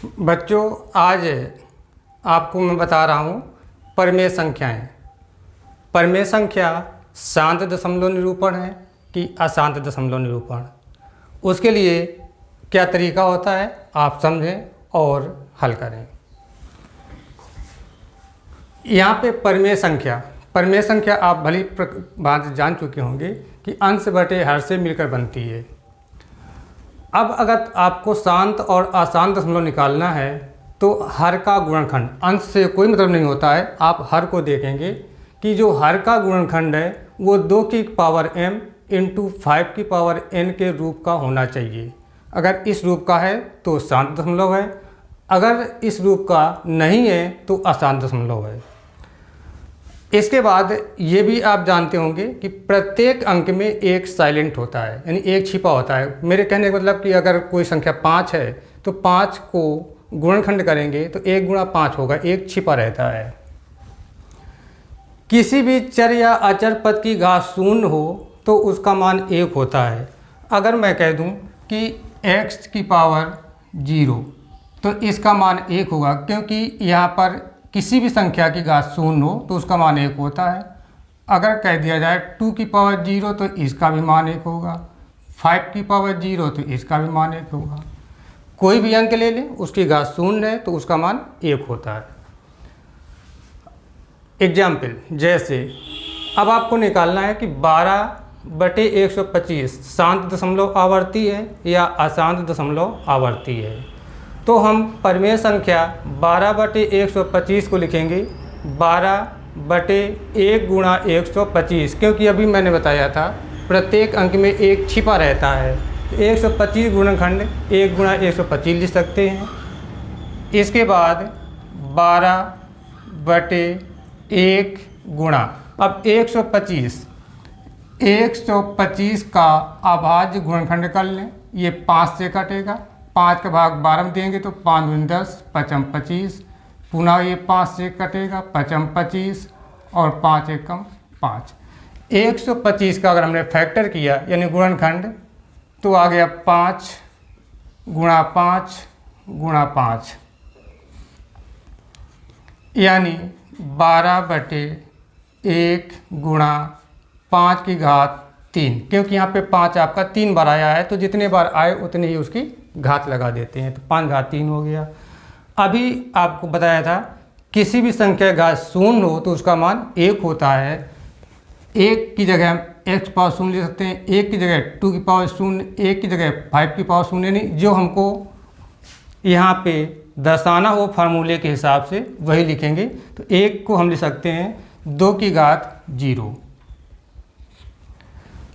बच्चों, आज आपको मैं बता रहा हूँ परिमेय संख्याएं। परिमेय संख्या शांत दशमलव निरूपण है कि अशांत दशमलव निरूपण, उसके लिए क्या तरीका होता है आप समझें और हल करें। यहाँ पे परिमेय संख्या आप भली बात जान चुके होंगे कि अंश बटे हर से मिलकर बनती है। अब अगर आपको शांत और अशांत दशमलव निकालना है तो हर का गुणनखंड, अंश से कोई मतलब नहीं होता है। आप हर को देखेंगे कि जो हर का गुणनखंड है वो 2 की पावर m इंटू 5 की पावर n के रूप का होना चाहिए। अगर इस रूप का है तो शांत दशमलव है, अगर इस रूप का नहीं है तो अशांत दशमलव है। इसके बाद ये भी आप जानते होंगे कि प्रत्येक अंक में एक साइलेंट होता है, यानी एक छिपा होता है। मेरे कहने का मतलब कि अगर कोई संख्या 5 है तो 5 को गुणनखंड करेंगे तो 1 गुणा 5 होगा, एक छिपा रहता है। किसी भी चर या अचर पद की घात शून्य हो तो उसका मान 1 होता है। अगर मैं कह दूं कि x की पावर 0 तो इसका मान 1 होगा, क्योंकि यहाँ पर किसी भी संख्या की घात शून्य हो तो उसका मान 1 होता है। अगर कह दिया जाए 2 की पावर 0 तो इसका भी मान 1 होगा, 5 की पावर 0 तो इसका भी मान 1 होगा। कोई भी अंक ले लें, उसकी घात शून्य है तो उसका मान 1 होता है। एग्जाम्पल, जैसे अब आपको निकालना है कि 12/125 शांत दशमलव आवर्ती है या अशांत दशमलव आवर्ती है। तो हम परिमेय संख्या 12/125 को लिखेंगे 12/1 गुणा 125, क्योंकि अभी मैंने बताया था प्रत्येक अंक में एक छिपा रहता है। 125 गुणनखंड 1 गुणा 125 लिख सकते हैं। इसके बाद 12/1 गुणा, अब 125 का अभाज्य गुणनखंड कर लें, ये 5 से कटेगा। 5 का भाग 12 में देंगे तो 5 दूनी 10, 5 25, पुनः ये 5 से कटेगा, 5 25 और 5 एकम 5। 125 का अगर हमने फैक्टर किया यानी गुणनखंड तो आ गया 5 गुणा 5 गुणा 5, यानी 12/1 गुणा 5 की घात 3, क्योंकि यहाँ पे 5 आपका 3 बार आया है तो जितने बार आए उतने ही उसकी घात लगा देते हैं, तो 5 घात 3 हो गया। अभी आपको बताया था किसी भी संख्या घात शून्य हो तो उसका मान 1 होता है। 1 की जगह हम x पावर शून्य ले सकते हैं, 1 की जगह 2 की पावर शून्य, 1 की जगह 5 की पावर शून्य, नहीं जो हमको यहाँ पे दर्शाना हो फार्मूले के हिसाब से वही लिखेंगे। तो 1 को हम लिख सकते हैं 2 की घात 0।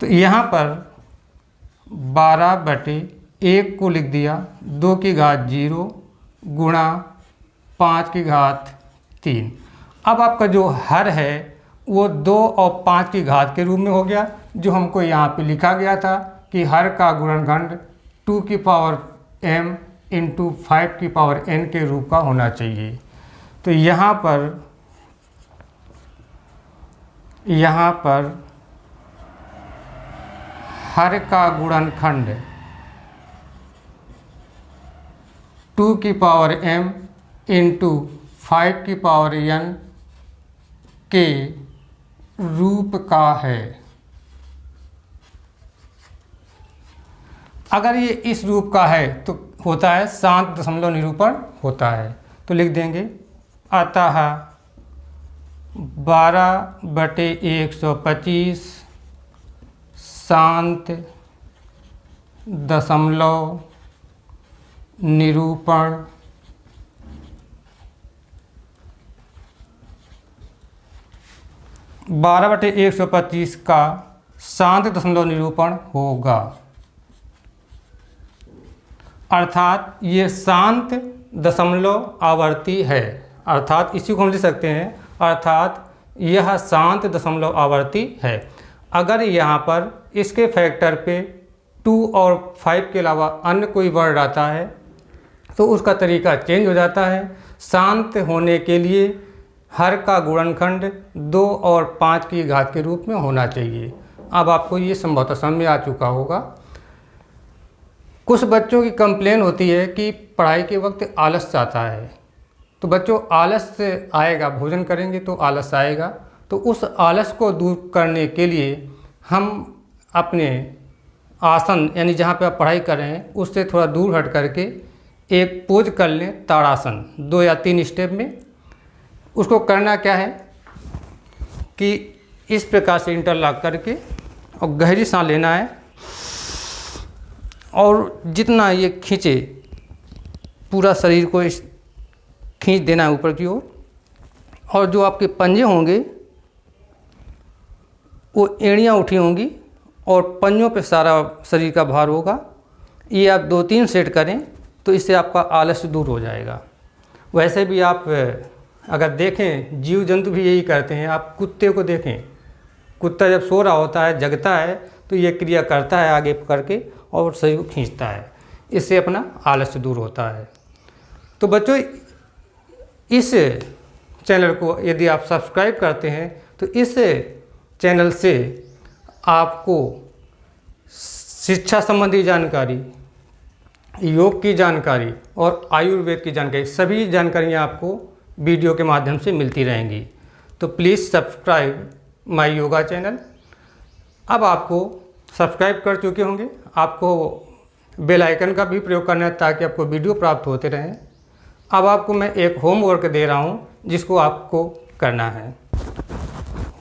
तो यहाँ पर 12/1 को लिख दिया 2 की घात 0 गुणा 5 की घात 3। अब आपका जो हर है वो 2 और 5 की घात के रूप में हो गया, जो हमको यहाँ पे लिखा गया था कि हर का गुणनखंड 2 की पावर m इंटू 5 की पावर n के रूप का होना चाहिए। तो यहाँ पर हर का गुणनखंड 2 की पावर m इंटू 5 की पावर n के रूप का है। अगर ये इस रूप का है तो होता है शांत दशमलव निरूपण होता है। तो लिख देंगे अतः 12/125 शांत दशमलव निरूपण बारह बटे 125 का शांत दशमलव निरूपण होगा, अर्थात ये शांत दशमलव आवर्ती है। अर्थात इसी को हम लिख सकते हैं, अर्थात यह शांत दशमलव आवर्ती है। अगर यहाँ पर इसके फैक्टर पे 2 और 5 के अलावा अन्य कोई वर्ड आता है तो उसका तरीका चेंज हो जाता है। शांत होने के लिए हर का गुणनखंड 2 और 5 की घात के रूप में होना चाहिए। अब आपको ये संभवतः समझ में आ चुका होगा। कुछ बच्चों की कंप्लेन होती है कि पढ़ाई के वक्त आलस आता है। तो बच्चों, आलस से आएगा, भोजन करेंगे तो आलस आएगा। तो उस आलस को दूर करने के लिए हम अपने आसन, यानी जहाँ पे आप पढ़ाई कर रहे हैं उससे थोड़ा दूर हट करके एक पोज कर लें, ताड़ासन, 2 या 3 स्टेप में। उसको करना क्या है कि इस प्रकार से इंटरलॉक करके और गहरी सांस लेना है और जितना ये खींचे पूरा शरीर को खींच देना है ऊपर की ओर। और जो आपके पंजे होंगे वो एड़ियाँ उठी होंगी और पंजों पे सारा शरीर का भार होगा। ये आप 2-3 सेट करें तो इससे आपका आलस दूर हो जाएगा। वैसे भी आप अगर देखें, जीव जंतु भी यही करते हैं। आप कुत्ते को देखें, कुत्ता जब सो रहा होता है, जगता है, तो ये क्रिया करता है आगे करके और शरीर को खींचता है। इससे अपना आलस दूर होता है। तो बच्चों, इस चैनल को यदि आप सब्सक्राइब करते हैं तो इस चैनल से आपको शिक्षा संबंधी जानकारी, योग की जानकारी और आयुर्वेद की जानकारी, सभी जानकारियाँ आपको वीडियो के माध्यम से मिलती रहेंगी। तो please subscribe my yoga channel. अब आपको सब्सक्राइब कर चुके होंगे, आपको बेल आइकन का भी प्रयोग करना है ताकि आपको वीडियो प्राप्त होते रहें। अब आपको मैं एक होमवर्क दे रहा हूँ जिसको आपको करना है।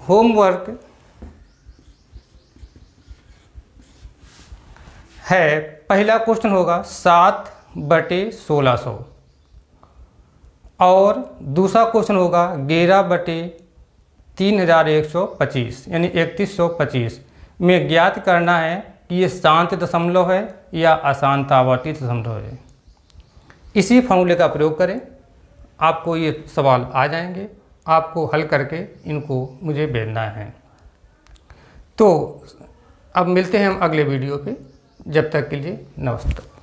होमवर्क है, पहला क्वेश्चन होगा 7/1600 और दूसरा क्वेश्चन होगा 11/3125 यानी 3125 में ज्ञात करना है कि ये शांत दशमलव है या अशांत आवर्ती दशमलव है। इसी फॉर्मूले का प्रयोग करें, आपको ये सवाल आ जाएंगे। आपको हल करके इनको मुझे भेजना है। तो अब मिलते हैं हम अगले वीडियो पे। जब तक के लिए नमस्कार।